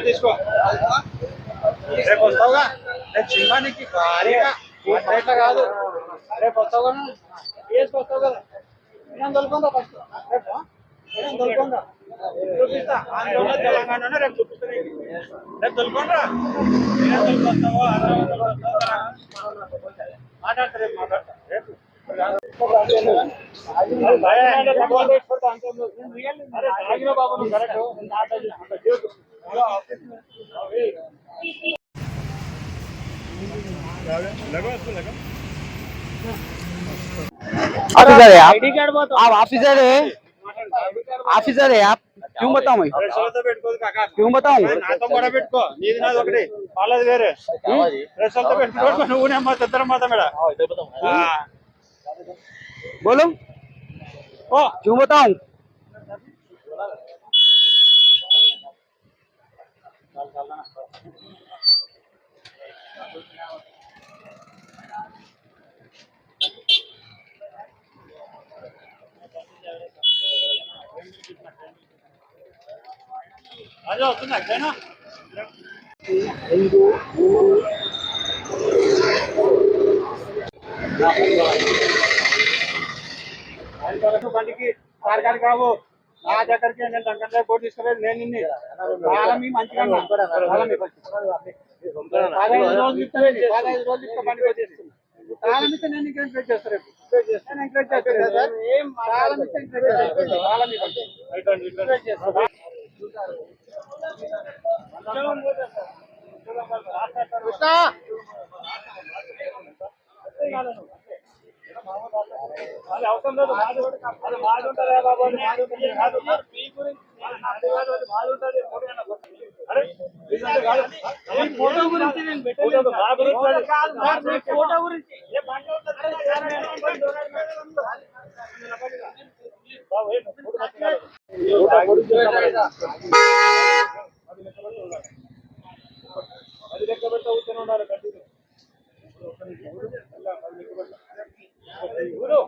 తీసుకో రేపు వస్తావుగా రేపు సినిమానికి భారీగా ఎట్లా కాదు రేపు వస్తావు కదా వేసుకొస్తావు కదా నేను దొరుకుందా ఫస్ట్ రేపు నేను దొరుకుందా చూపిస్తా ఆంధ్రలో తెలంగాణలో రేపు చూపిస్తా రేపు దొరుకుందా నేను దొరుకుతావు మాట్లాడతా రేపు మాట్లాడతా రేపు బాబు కరెక్ట్ ऑफिसर है ऑफिसर है आप क्यों बताऊं मैं क्यों बताऊं నాతో కూడా పెట్టుకో నీది నాది ఒకటి వాళ్ళది వేరే రేషన్తో పెట్టుకో నువ్వు నెమ్మ ఇద్దరం మాత్రం మేడ बोलो ओ क्यों बताऊं అదే వస్తుందా అక్కడేనా బండికి కార్యాలు కావు నా దగ్గరికి నేను దగ్గర కోటి తీసుకోలేదు నేను నిన్ను చాలా మీ మంచిగా 15 రోజులు ఇస్తానండి 15 రోజులు ఇస్తా బండి వచ్చేస్తుంది ప్రారంభిస్తే నేను ఇంకా ఎంకరేజ్ చేస్తాను నేను ఎంకరేజ్ చేస్తాను ఏం ప్రారంభిస్తే ఎంకరేజ్ చేస్తాను అది అవసరం లేదు మాది అది మాది ఉంటుందా బాబు మీ గురించి మాది ఉంటుంది అరే ఫోటో గురించి నేను పెట్టలేదు ఫోటో గురించి అది లెక్క పెడతా కూర్చొని ఉండాలి కంటిన్యూ ఊరు